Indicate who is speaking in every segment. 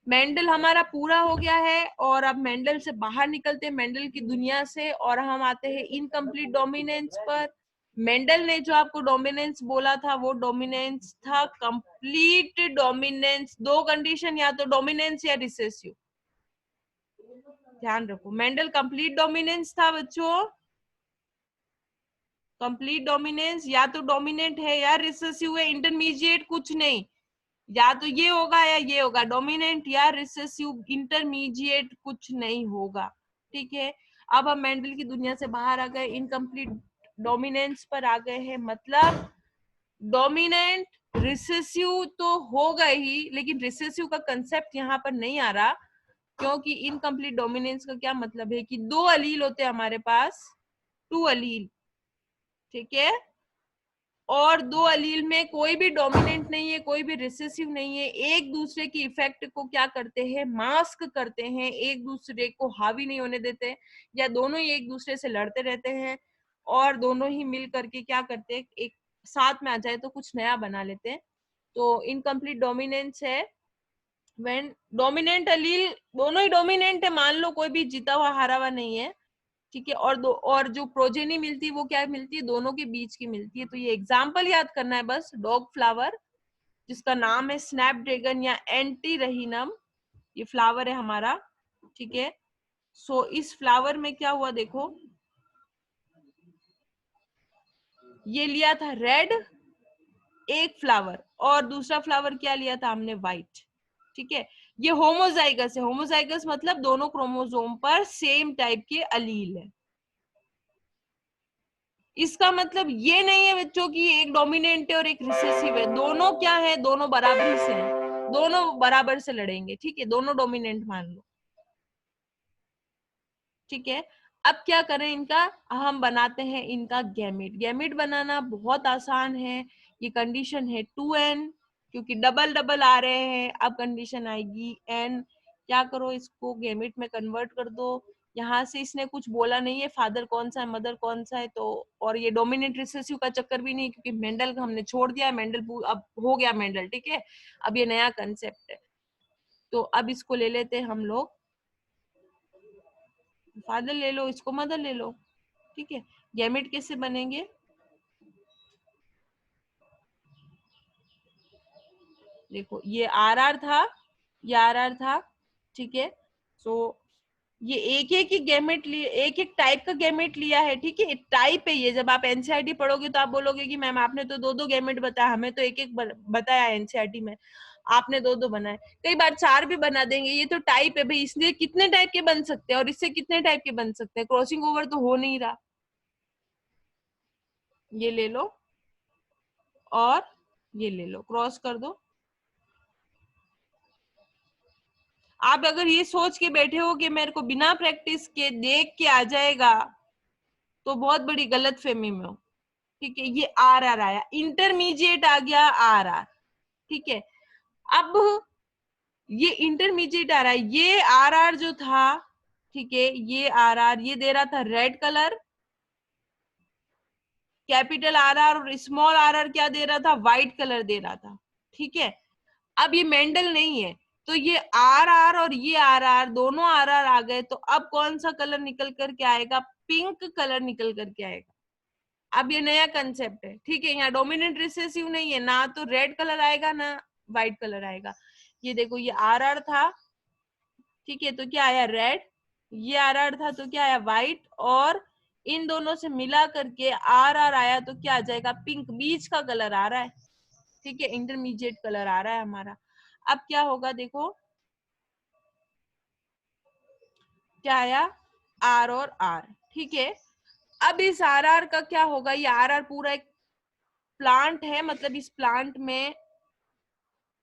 Speaker 1: Mendel हमारा पूरा हो गया है और अब मेंडल से बाहर निकलते हैं, मेंडल की दुनिया से, और हम आते हैं इनकम्प्लीट डोमिनेंस पर। मेंडल ने जो आपको डोमिनेंस बोला था वो डोमिनेंस था कंप्लीट डोमिनेंस। दो कंडीशन, या तो डोमिनेंस या रिसेसिव, ध्यान रखो। मेंडल कंप्लीट डोमिनेंस था बच्चों, कंप्लीट डोमिनेंस, या तो डोमिनेंट है या रिसेसिव है, इंटरमीडिएट कुछ नहीं, या तो ये होगा या ये होगा, डोमिनेंट या रिसेसिव, इंटरमीडिएट कुछ नहीं होगा। ठीक है, अब हम मेंडल की दुनिया से बाहर आ गए, इनकम्प्लीट डोमिनेंस पर आ गए हैं। मतलब डोमिनेंट रिसेसिव तो होगा ही, लेकिन रिसेसिव का कंसेप्ट यहाँ पर नहीं आ रहा, क्योंकि इनकम्प्लीट डोमिनेंस का क्या मतलब है कि दो अलील होते हैं हमारे पास, टू अलील, ठीक है, और दो अलील में कोई भी डोमिनेंट नहीं है, कोई भी रिसेसिव नहीं है, एक दूसरे की इफेक्ट को क्या करते हैं, मास्क करते हैं, एक दूसरे को हावी नहीं होने देते, या दोनों ही एक दूसरे से लड़ते रहते हैं, और दोनों ही मिल करके क्या करते हैं, एक साथ में आ जाए तो कुछ नया बना लेते हैं। तो इनकम्प्लीट डोमिनेंस है व्हेन डोमिनेंट अलील दोनों ही डोमिनेंट है, मान लो कोई भी जीता हुआ हारा हुआ नहीं है, ठीक है, और जो प्रोजेनी मिलती है वो क्या मिलती है, दोनों के बीच की मिलती है। तो ये एग्जाम्पल याद करना है बस, डॉग फ्लावर जिसका नाम है स्नैपड्रैगन या एंटी रहीनम, ये फ्लावर है हमारा, ठीक है। सो इस फ्लावर में क्या हुआ देखो, ये लिया था रेड एक फ्लावर, और दूसरा फ्लावर क्या लिया था हमने, व्हाइट, ठीक है। ये होमोजाइगस है, होमोजाइगस मतलब दोनों क्रोमोसोम पर सेम टाइप के अलील है। इसका मतलब ये नहीं है बच्चों की एक डोमिनेंट है और एक रिसेसिव है, दोनों क्या है, दोनों बराबर से हैं, दोनों बराबर से लड़ेंगे, ठीक है, दोनों डोमिनेंट मान लो, ठीक है। अब क्या करें इनका, हम बनाते हैं इनका गैमेट। गैमेट बनाना बहुत आसान है, ये कंडीशन है 2n, क्योंकि डबल डबल आ रहे हैं, अब कंडीशन आएगी n, क्या करो इसको गैमेट में कन्वर्ट कर दो। यहाँ से इसने कुछ बोला नहीं है फादर कौन सा है मदर कौन सा है, तो और ये डोमिनेंट रिसेसिव का चक्कर भी नहीं, क्योंकि मेंडल का हमने छोड़ दिया है, मेंडल अब हो गया मेंडल, ठीक है, अब ये नया कंसेप्ट है। तो अब इसको ले लेते हैं हम लोग, फादर ले लो, इसको मदर ले लो, ठीक है। गैमेट कैसे बनेंगे, देखो ये आर था, ये आर था, ठीक है। सो ये एक एक ही गैमेट लिए, एक एक टाइप का गैमेट लिया है, ठीक है, टाइप है ये। जब आप एनसीईआरटी पढ़ोगे तो आप बोलोगे कि मैम आपने तो दो दो गैमेट बताया, हमें तो एक एक बताया एनसीईआरटी में, आपने दो दो बनाए, कई बार चार भी बना देंगे, ये तो टाइप है भाई, इसलिए कितने टाइप के बन सकते हैं और इससे कितने टाइप के बन सकते हैं, क्रॉसिंग ओवर तो हो नहीं रहा। ये ले लो और ये ले लो, क्रॉस कर दो। आप अगर ये सोच के बैठे हो कि मेरे को बिना प्रैक्टिस के देख के आ जाएगा, तो बहुत बड़ी गलत फहमी में हो, ठीक है। ये आर आर आया, इंटरमीडिएट आ गया आर आर, ठीक है। अब ये इंटरमीडिएट आ रहा है, ये आर आर जो था, ठीक है, ये आर आर ये दे रहा था red colour, capital R R, और स्मॉल आर आर क्या दे रहा था, व्हाइट कलर दे रहा था, ठीक है। अब ये मेंडल नहीं है, तो ये आर आर और ये आर आर दोनों आर आर आ गए, तो अब कौन सा कलर निकल करके आएगा, पिंक कलर निकल करके आएगा। अब ये नया कंसेप्ट है, ठीक है, यहाँ डोमिनेंट रिसेसिव नहीं है, ना तो रेड कलर आएगा ना व्हाइट कलर आएगा। ये देखो ये आर आर था, ठीक है, तो क्या आया रेड, ये आर आर था तो क्या आया व्हाइट, और इन दोनों से मिला करके आर आर आया, तो क्या आ जाएगा, पिंक, बीच का कलर आ रहा है, ठीक है, इंटरमीडिएट कलर आ रहा है हमारा। अब क्या होगा देखो, क्या आया, आर और आर, ठीक है। अब इस आर आर का क्या होगा, ये आर आर पूरा एक प्लांट है, मतलब इस प्लांट में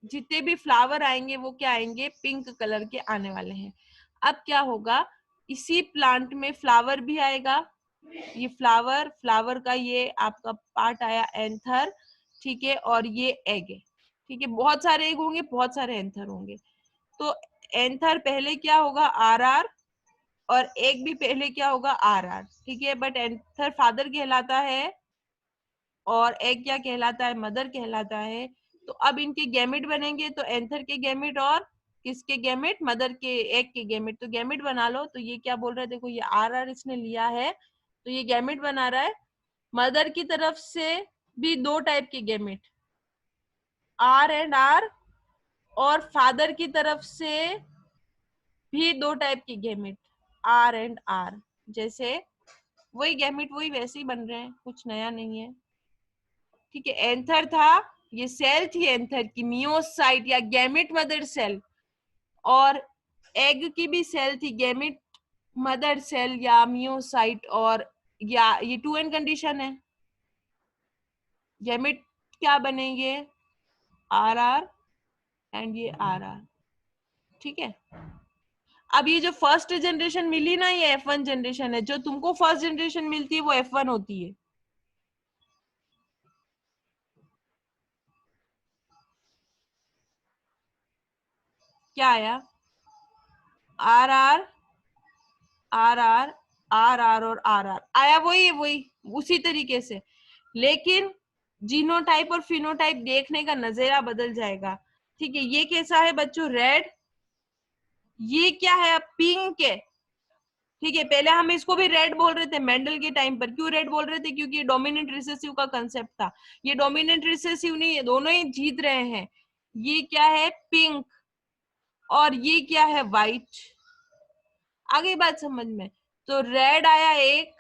Speaker 1: जितने भी फ्लावर आएंगे वो क्या आएंगे, पिंक कलर के आने वाले हैं। अब क्या होगा, इसी प्लांट में फ्लावर भी आएगा, ये फ्लावर, फ्लावर का ये आपका पार्ट आया एंथर, ठीक है, और ये एग है, ठीक है, बहुत सारे एग होंगे, बहुत सारे एंथर होंगे। तो एंथर पहले क्या होगा, आर आर, और एग भी पहले क्या होगा, आर आर, ठीक है, बट एंथर फादर कहलाता है और एग क्या कहलाता है, मदर कहलाता है। तो अब इनके गैमेट बनेंगे, तो एंथर के गैमेट और किसके गैमेट? मदर के एग के गैमेट। तो गैमेट बना लो। तो ये क्या बोल रहा है, देखो ये आर इसने लिया है, तो ये गैमेट बना रहा है। मदर की तरफ से भी दो टाइप के गैमेट, आर एंड आर, और फादर की तरफ से भी दो टाइप के गैमेट, आर एंड आर। जैसे वही गैमेट वही वैसे ही बन रहे हैं, कुछ नया नहीं है। ठीक है, एंथर था, ये सेल थी एंथर की, मियोसाइट या गैमेट मदर सेल, और एग की भी सेल थी, गैमेट मदर सेल या मियोसाइट, और या ये 2n कंडीशन है। गैमेट क्या बनेंगे? आर आर एंड ये आर आर। ठीक है, अब ये जो फर्स्ट जनरेशन मिली ना, ये F1 जनरेशन है। जो तुमको फर्स्ट जनरेशन मिलती है वो F1 होती है। क्या आया? R R R R R R और आर आर आया, वही वही उसी तरीके से, लेकिन जीनोटाइप और फिनोटाइप देखने का नजरिया बदल जाएगा। ठीक है, ये कैसा है बच्चों? रेड। ये क्या है? अब पिंक है। ठीक है, पहले हम इसको भी रेड बोल रहे थे मेंडल के टाइम पर। क्यों रेड बोल रहे थे? क्योंकि ये डोमिनेंट रिसेसिव का कंसेप्ट था। ये डोमिनेंट रिसेसिव नहीं है, दोनों ही जीत रहे हैं। ये क्या है? पिंक। और ये क्या है? व्हाइट। आगे बात समझ में? तो रेड आया एक,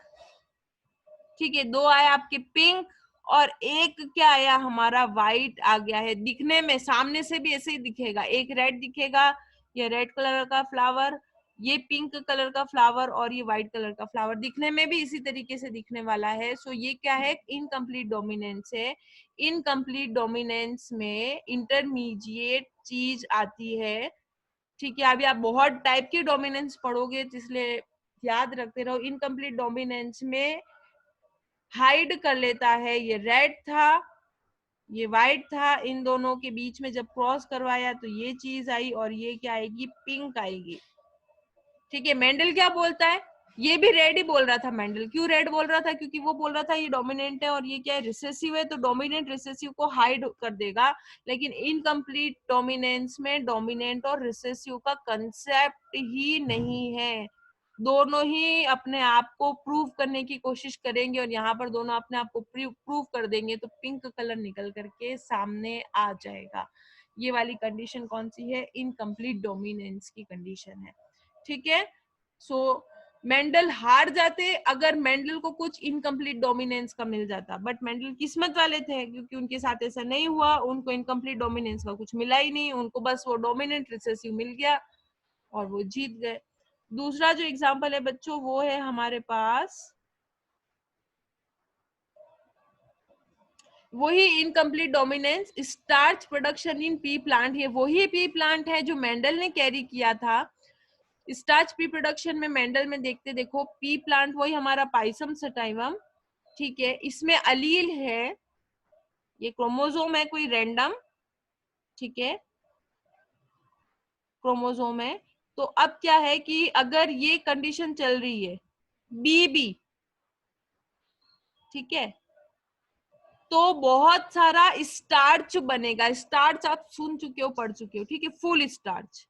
Speaker 1: ठीक है, दो आया आपके पिंक, और एक क्या आया? हमारा व्हाइट आ गया है। दिखने में सामने से भी ऐसे ही दिखेगा, एक रेड दिखेगा, ये रेड कलर का फ्लावर, ये पिंक कलर का फ्लावर, और ये व्हाइट कलर का फ्लावर दिखने में भी इसी तरीके से दिखने वाला है। सो ये क्या है? इनकम्प्लीट डोमिनेंस है। इनकम्प्लीट डोमिनेंस में इंटरमीडिएट चीज आती है। ठीक है, अभी आप बहुत टाइप की डोमिनेंस पढ़ोगे, इसलिए याद रखते रहो। इनकम्प्लीट डोमिनेंस में हाइड कर लेता है, ये रेड था, ये व्हाइट था, इन दोनों के बीच में जब क्रॉस करवाया तो ये चीज आई, और ये क्या आएगी? पिंक आएगी। ठीक है, मेंडल क्या बोलता है? ये भी रेड ही बोल रहा था मेंडल। क्यों रेड बोल रहा था? क्योंकि वो बोल रहा था ये डोमिनेंट है और ये क्या है? रिसेसिव है, तो डोमिनेंट रिसेसिव को हाइड कर देगा। लेकिन इनकम्प्लीट डोमिनेंस में डोमिनेंट और रिसेसिव का कंसेप्ट ही नहीं है। दोनों ही अपने आप को प्रूव करने की कोशिश करेंगे, और यहाँ पर दोनों अपने आप को प्रूव कर देंगे, तो पिंक कलर निकल करके सामने आ जाएगा। ये वाली कंडीशन कौन सी है? इनकम्प्लीट डोमिनेंस की कंडीशन है। ठीक है, सो मेंडल हार जाते अगर मेंडल को कुछ इनकम्प्लीट डोमिनेंस का मिल जाता, बट मेंडल किस्मत वाले थे, क्योंकि उनके साथ ऐसा नहीं हुआ। उनको इनकम्प्लीट डोमिनेंस का कुछ मिला ही नहीं, उनको बस वो डोमिनेंट रिसेसिव मिल गया और वो जीत गए। दूसरा जो एग्जाम्पल है बच्चों, वो है हमारे पास वही incomplete dominance, starch production in P plant. ये वही पी प्लांट है जो मेंडल ने कैरी किया था। स्टार्च पी प्रोडक्शन में मेंडल में देखते, देखो पी प्लांट वही हमारा पाइसम सटाइवम। ठीक है, इसमें अलील है, ये क्रोमोसोम है कोई रैंडम। ठीक है, क्रोमोसोम है। तो अब क्या है कि अगर ये कंडीशन चल रही है बीबी, ठीक है, तो बहुत सारा स्टार्च बनेगा। स्टार्च आप सुन चुके हो, पढ़ चुके हो। ठीक है, फुल स्टार्च।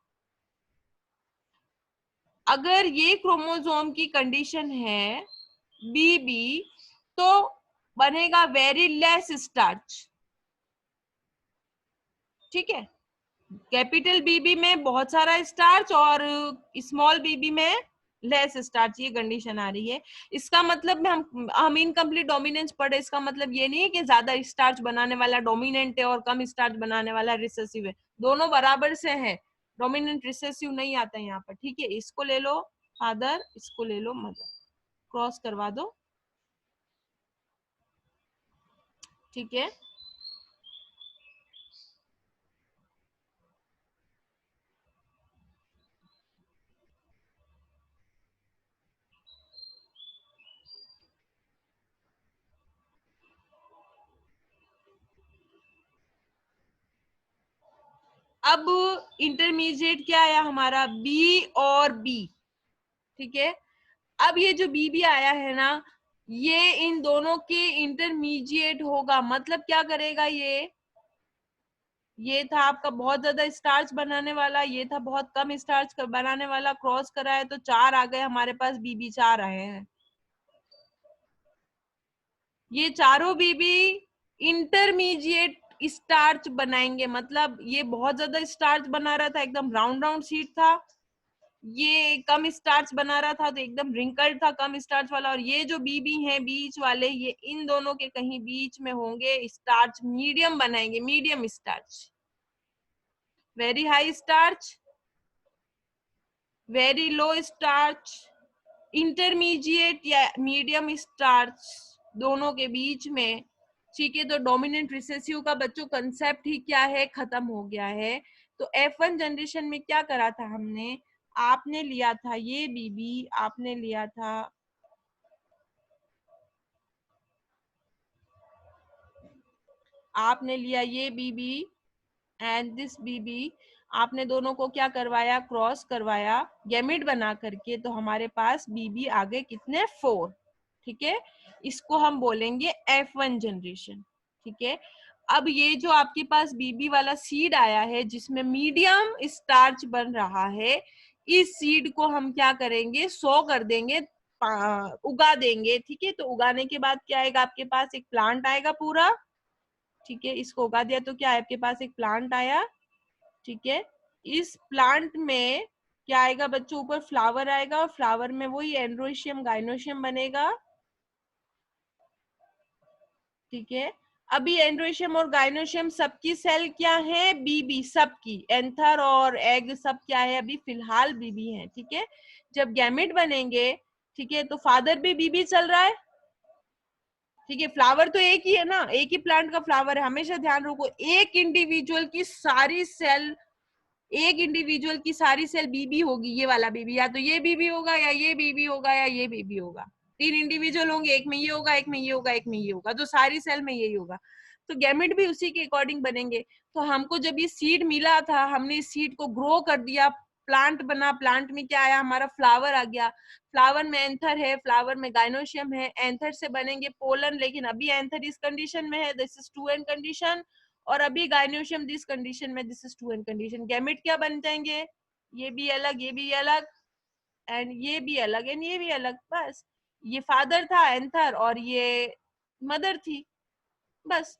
Speaker 1: अगर ये क्रोमोसोम की कंडीशन है बीबी, तो बनेगा वेरी लेस स्टार्च। ठीक है, कैपिटल बीबी में बहुत सारा स्टार्च और स्मॉल बीबी में लेस स्टार्च, ये कंडीशन आ रही है। इसका मतलब हम इनकम्प्लीट डोमिनेंस पढ़े, इसका मतलब ये नहीं है कि ज्यादा स्टार्च बनाने वाला डोमिनेंट है और कम स्टार्च बनाने वाला रिसेसिव है। दोनों बराबर से है, डोमिनेंट रिसेसिव नहीं आता यहाँ पर। ठीक है, इसको ले लो फादर, इसको ले लो मदर, क्रॉस करवा दो। ठीक है, अब इंटरमीडिएट क्या आया हमारा? बी और बी। ठीक है, अब ये जो बीबी आया है ना, ये इन दोनों के इंटरमीडिएट होगा। मतलब क्या करेगा? ये था आपका बहुत ज्यादा स्टार्च बनाने वाला, ये था बहुत कम स्टार्च बनाने वाला, क्रॉस करा है तो 4 आ गए हमारे पास, बीबी 4 आए हैं। ये चारों बीबी इंटरमीडिएट स्टार्च बनाएंगे, मतलब ये बहुत ज्यादा स्टार्च बना रहा था, एकदम राउंड राउंड शीट था, ये कम स्टार्च बना रहा था तो एकदम रिंकल्ड था कम स्टार्च वाला, और ये जो बीबी हैं बीच वाले, ये इन दोनों के कहीं बीच में होंगे, स्टार्च मीडियम बनाएंगे, medium starch, very high starch, very low starch, intermediate या मीडियम स्टार्च, दोनों के बीच में। ठीक है, तो डोमिनेंट रिसेसिव का बच्चों कंसेप्ट ही क्या है, खत्म हो गया है। तो F1 जनरेशन में क्या करा था हमने, आपने लिया था ये बीबी, आपने लिया था ये बीबी एंड दिस बीबी, आपने दोनों को क्या करवाया, क्रॉस करवाया गैमिट बना करके, तो हमारे पास बीबी आ गए कितने, 4। ठीक है, इसको हम बोलेंगे F1 जनरेशन। ठीक है, अब ये जो आपके पास बीबी वाला सीड आया है जिसमें मीडियम स्टार्च बन रहा है, इस सीड को हम क्या करेंगे, 100 कर देंगे, उगा देंगे। ठीक है, तो उगाने के बाद क्या आएगा, आपके पास एक प्लांट आएगा पूरा। ठीक है, इसको उगा दिया तो क्या है, आपके पास एक प्लांट आया। ठीक है, इस प्लांट में क्या आएगा बच्चों, ऊपर फ्लावर आएगा, और फ्लावर में वही एंड्रोशियम गाइनोशियम बनेगा। ठीक है, अभी एंड्रोशियम और गाइनोशियम सबकी सेल क्या है, बीबी, सबकी एंथर और एग सब क्या है, अभी फिलहाल बीबी है। ठीक है, जब गैमेट बनेंगे, ठीक है, तो फादर भी बीबी चल रहा है। ठीक है, फ्लावर तो एक ही है ना, एक ही प्लांट का फ्लावर है, हमेशा ध्यान रखो, एक इंडिविजुअल की सारी सेल, एक इंडिविजुअल की सारी सेल बीबी होगी, ये वाला बीबी, या तो ये बीबी होगा, या ये बीबी होगा, या ये बीबी होगा। 3 इंडिविजुअल होंगे, एक में ये होगा, एक में ये होगा, एक में ये होगा, तो सारी सेल में यही होगा। तो गैमेट भी उसी के अकॉर्डिंग बनेंगे। तो हमको जब ये सीड मिला था, हमने इस सीड को ग्रो कर दिया, प्लांट बना, प्लांट में क्या आया, हमारा फ्लावर आ गया, फ्लावर में एंथर है, फ्लावर में गाइनोशियम है, एंथर से बनेंगे पोलन, लेकिन अभी एंथर इस कंडीशन में है, दिस इज 2n कंडीशन, और अभी गाइनोशियम दिस कंडीशन में, this is 2n condition. Gamete क्या बन जाएंगे, ये भी अलग, ये भी अलग, एंड ये भी अलग, एंड ये भी अलग, बस। ये फादर था एंथर, और ये मदर थी, बस।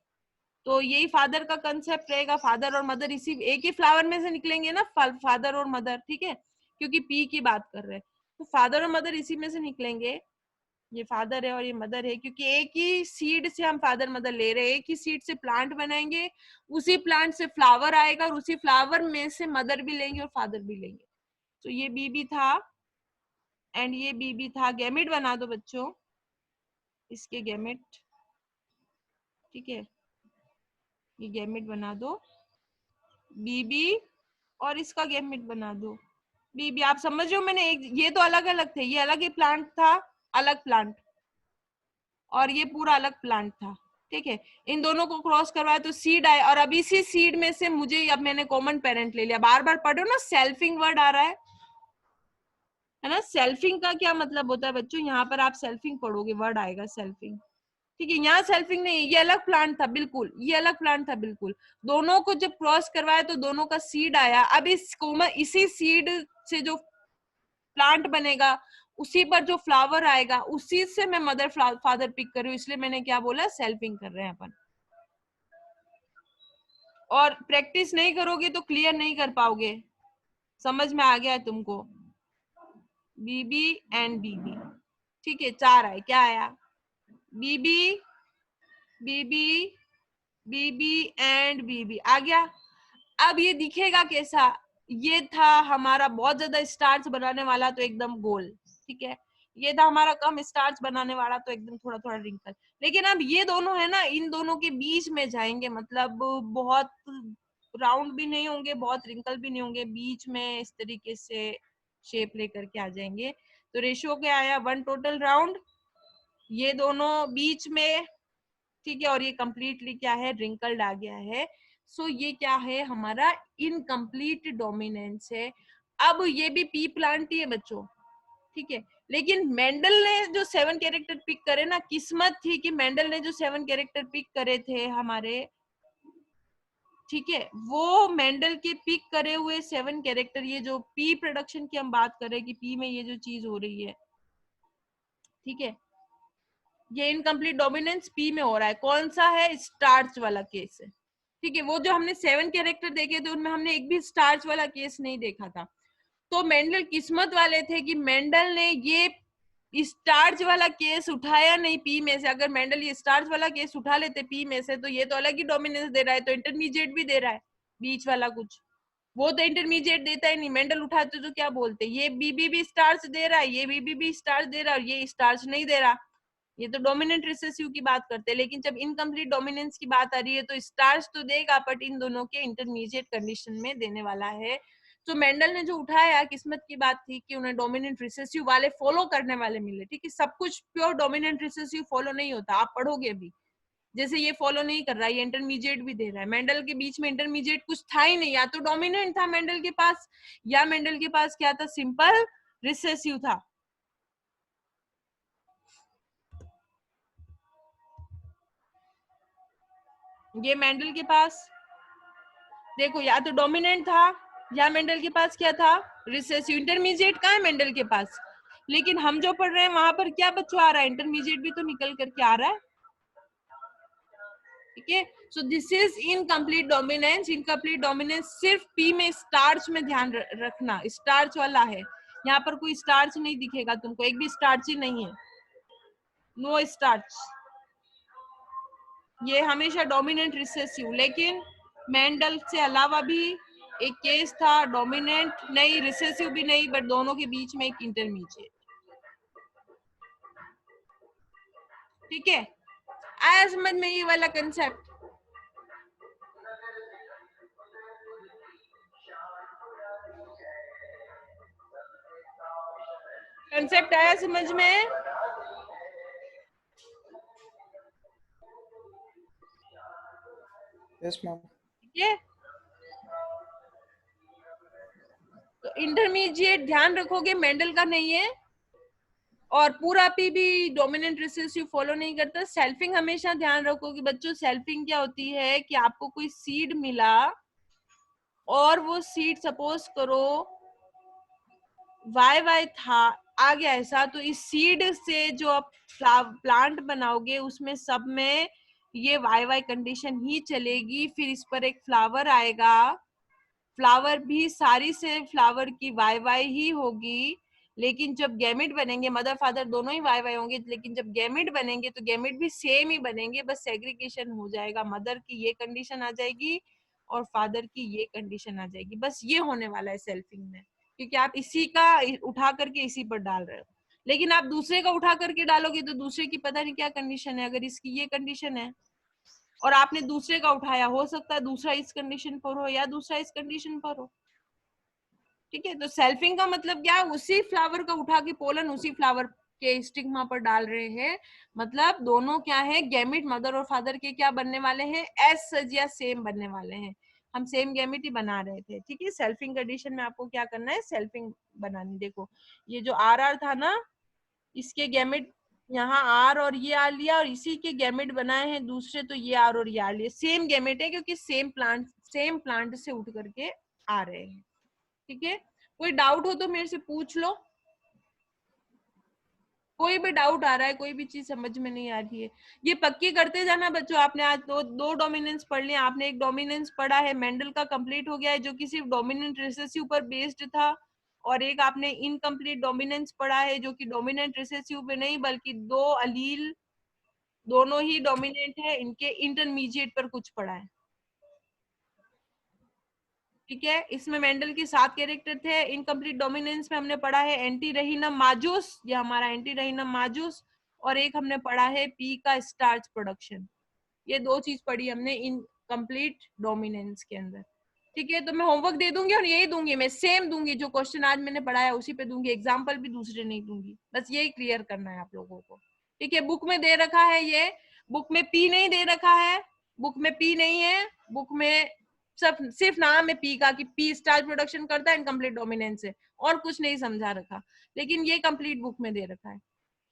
Speaker 1: तो यही फादर का कंसेप्ट रहेगा, फादर और मदर इसी एक ही फ्लावर में से निकलेंगे ना, फादर और मदर। ठीक है, क्योंकि पी की बात कर रहे हैं, तो फादर और मदर इसी में से निकलेंगे, ये फादर है और ये मदर है, क्योंकि एक ही सीड से हम फादर मदर ले रहे हैं, एक ही सीड से प्लांट बनाएंगे, उसी प्लांट से फ्लावर आएगा, और उसी फ्लावर में से मदर भी लेंगे और फादर भी लेंगे। तो ये बीबी था एंड ये बीबी था, गैमेट बना दो बच्चों, इसके गैमेट। ठीक है, ये गैमेट बना दो, बीबी, और इसका गैमेट बना दो, बीबी। आप समझ रहे हो, मैंने एक, ये तो अलग अलग थे, ये अलग ही प्लांट था, अलग प्लांट, और ये पूरा अलग प्लांट था। ठीक है, इन दोनों को क्रॉस करवाया तो सीड आए, और अब इसी सीड में से मुझे, अब मैंने कॉमन पेरेंट ले लिया। बार बार पढ़ो ना, सेल्फिंग वर्ड आ रहा है ना। सेल्फिंग का क्या मतलब होता है बच्चों, यहाँ पर आप सेल्फिंग पढ़ोगे, वर्ड आएगा सेल्फिंग। ठीक है, यहाँ सेल्फिंग नहीं, ये अलग प्लांट था बिल्कुल, ये अलग प्लांट था बिल्कुल। दोनों को जब क्रॉस करवाया तो दोनों का सीड आया, अब इस कॉमन, इसी सीड से जो प्लांट बनेगा, उसी पर जो फ्लावर आएगा, उसी से मैं मदर फादर पिक कर रही हूँ, इसलिए मैंने क्या बोला, सेल्फिंग कर रहे हैं अपन। और प्रैक्टिस नहीं करोगे तो क्लियर नहीं कर पाओगे। समझ में आ गया है तुमको, बीबी एंड बीबी। ठीक है, 4 आए, क्या आया, बीबी, बीबी, बीबी एंड बीबी आ गया। अब ये दिखेगा कैसा, ये था हमारा बहुत ज्यादा स्टार्च बनाने वाला तो एकदम गोल। ठीक है, ये था हमारा कम स्टार्च बनाने वाला तो एकदम थोड़ा थोड़ा रिंकल। लेकिन अब ये दोनों है ना, इन दोनों के बीच में जाएंगे, मतलब बहुत राउंड भी नहीं होंगे, बहुत रिंकल भी नहीं होंगे, बीच में इस तरीके से शेप लेकर के आ जाएंगे। तो रेशियो क्या आया, 1 टोटल राउंड, ये दोनों बीच में। ठीक है, और ये कंप्लीटली क्या है, रिंकल्ड आ गया है। सो ये क्या है, हमारा इनकम्प्लीट डोमिनेंस है। अब ये भी पी प्लांट ही है बच्चों। ठीक है, लेकिन मेंडल ने जो 7 कैरेक्टर पिक करे ना, किस्मत थी कि मेंडल ने जो 7 कैरेक्टर पिक करे थे हमारे, ठीक है, वो मेंडल के पिक करे हुए 7 कैरेक्टर, ये जो पी प्रोडक्शन की हम बात कर रहे हैं कि पी में ये जो चीज हो रही है, ठीक है, ये इनकम्प्लीट डोमिनेंस पी में हो रहा है। कौन सा है? स्टार्च वाला केस है। ठीक है, वो जो हमने 7 कैरेक्टर देखे थे उनमें हमने एक भी स्टार्च वाला केस नहीं देखा था। तो मेंडल किस्मत वाले थे कि मेंडल ने ये स्टार्च वाला केस उठाया नहीं पी में से। अगर मेंडल ये स्टार्च वाला केस उठा लेते पी में से तो ये तो अलग ही डोमिनेंस दे रहा है, तो इंटरमीडिएट भी दे रहा है बीच वाला कुछ, वो तो इंटरमीडिएट देता ही नहीं। मेंडल उठाते तो क्या बोलते, ये बीबी भी स्टार्च दे रहा है, ये बीबी भी स्टार्च दे रहा है और ये स्टार्च नहीं दे रहा, ये तो डोमिनेंट रिसेसिव की बात करते हैं। लेकिन जब इनकम्प्लीट डोमिनेंस की बात आ रही है तो स्टार्च तो देगा बट इन दोनों के इंटरमीडिएट कंडीशन में देने वाला है। तो मेंडल ने जो उठाया, किस्मत की बात थी कि उन्हें डोमिनेंट रिसेसिव वाले फॉलो करने वाले मिले। ठीक है, सब कुछ प्योर डोमिनेंट रिसेसिव फॉलो नहीं होता, आप पढ़ोगे भी, जैसे ये फॉलो नहीं कर रहा है, ये इंटरमीडिएट भी दे रहा है। मेंडल के बीच में इंटरमीडिएट कुछ था ही नहीं, या तो डोमिनेंट था मेंडल के पास, या मेंडल के पास क्या था, सिंपल रिसेसिव था। ये मेंडल के पास देखो, या तो डोमिनेंट था या मेंडल के पास क्या था, रिसेसिव। इंटरमीडिएट कहाँ है मेंडल के पास, लेकिन हम जो पढ़ रहे हैं वहां पर क्या बच्चों आ रहा है, इंटरमीडिएट भी तो निकल करके आ रहा है। ठीक है, so this is incomplete dominance. Incomplete dominance सिर्फ पी में स्टार्च में ध्यान रखना, स्टार्च वाला है। यहाँ पर कोई स्टार्च नहीं दिखेगा तुमको, एक भी स्टार्च ही नहीं है, नो स्टार्च, ये हमेशा डोमिनेंट रिसेसिव। लेकिन मेंडल से अलावा भी एक केस था डोमिनेंट नहीं रिसेसिव भी नहीं, बट दोनों के बीच में एक इंटरमीडिएट। ठीक है, आया समझ में ये वाला कंसेप्ट? कंसेप्ट आया समझ में?
Speaker 2: Yes ma'am.
Speaker 1: ठीक है, तो इंटरमीडिएट ध्यान रखोगे मेंडल का नहीं है, और पूरा पी भी डोमिनेंट रिसेसिव फॉलो नहीं करता। सेल्फिंग हमेशा ध्यान रखोगे बच्चों। सेल्फिंग क्या होती है कि आपको कोई सीड मिला और वो सीड सपोज करो वाई वाई था, आ गया ऐसा, तो इस सीड से जो आप प्लांट बनाओगे उसमें सब में ये वाई वाई कंडीशन ही चलेगी। फिर इस पर एक फ्लावर आएगा, फ्लावर भी सारी से फ्लावर की वाई वाई ही होगी। लेकिन जब गैमेट बनेंगे, मदर फादर दोनों ही वाई वाई होंगे, लेकिन जब गैमेट बनेंगे तो गैमेट भी सेम ही बनेंगे, बस सेग्रीगेशन हो जाएगा। मदर की ये कंडीशन आ जाएगी और फादर की ये कंडीशन आ जाएगी, बस ये होने वाला है सेल्फिंग में, क्योंकि आप इसी का उठा करके इसी पर डाल रहे हो। लेकिन आप दूसरे का उठा करके डालोगे तो दूसरे की पता नहीं क्या कंडीशन है। अगर इसकी ये कंडीशन है और आपने दूसरे का उठाया, हो सकता है दूसरा इस कंडीशन पर हो या दूसरा इस कंडीशन पर हो। ठीक है, तो सेल्फिंग का मतलब क्या, उसी फ्लावर का उठा के पोलन उसी फ्लावर के स्टिग्मा पर डाल रहे हैं। मतलब दोनों क्या है, गैमिट मदर और फादर के क्या बनने वाले हैं, एस सज या सेम बनने वाले हैं। हम सेम गैमिट ही बना रहे थे। ठीक है, सेल्फिंग कंडीशन में आपको क्या करना है, सेल्फिंग बनानी। देखो ये जो आर आर था ना, इसके गैमिट यहाँ आर और ये आर लिया, और इसी के गैमेट बनाए हैं दूसरे, तो ये आर और ये आर लिए। सेम गैमेट है क्योंकि सेम प्लांट से उठ करके आ रहे हैं। ठीक है, कोई डाउट हो तो मेरे से पूछ लो। कोई भी डाउट आ रहा है, कोई भी चीज समझ में नहीं आ रही है, ये पक्की करते जाना बच्चों। आपने आज दो डोमिनेंस पढ़ लिया। आपने एक डोमिनेंस पढ़ा है मेंडल का, कंप्लीट हो गया है, जो कि सिर्फ डोमिनेंट रिसेसिव पर बेस्ड था। और एक आपने इनकम्प्लीट डोमिनेंस पढ़ा है जो कि डोमिनेंट रिसेसिव पे नहीं बल्कि दो अलील दोनों ही डोमिनेंट है, इनके इंटरमीडिएट पर कुछ पढ़ा है। ठीक है, इसमें मेंडल के 7 कैरेक्टर थे। इनकम्प्लीट डोमिनेंस में हमने पढ़ा है एंटी रहीनम माजूस, ये हमारा एंटी रहीनम माजूस, और एक हमने पढ़ा है पी का स्टार्च प्रोडक्शन। ये दो चीज पढ़ी हमने इनकम्प्लीट डोमिनेंस के अंदर। ठीक है, तो मैं होमवर्क दे दूंगी और यही दूंगी, मैं सेम दूंगी जो क्वेश्चन आज मैंने पढ़ाया उसी पे दूंगी, एग्जाम्पल भी दूसरे नहीं दूंगी। बस यही क्लियर करना है आप लोगों को। ठीक है, बुक में दे रखा है, ये बुक में पी नहीं दे रखा है, बुक में पी नहीं है, बुक में सब सिर्फ नाम है पी का कि पी स्टार्च प्रोडक्शन करता है इनकम्प्लीट डोमिनेंस से, और कुछ नहीं समझा रखा, लेकिन ये कंप्लीट बुक में दे रखा है।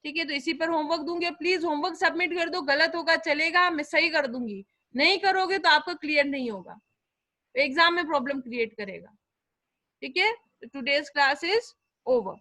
Speaker 1: ठीक है, तो इसी पर होमवर्क दूंगी, प्लीज होमवर्क सबमिट कर दो। गलत होगा चलेगा, मैं सही कर दूंगी, नहीं करोगे तो आपका क्लियर नहीं होगा। एग्जाम में प्रॉब्लम क्रिएट करेगा। ठीक है, टुडेज क्लास इज ओवर।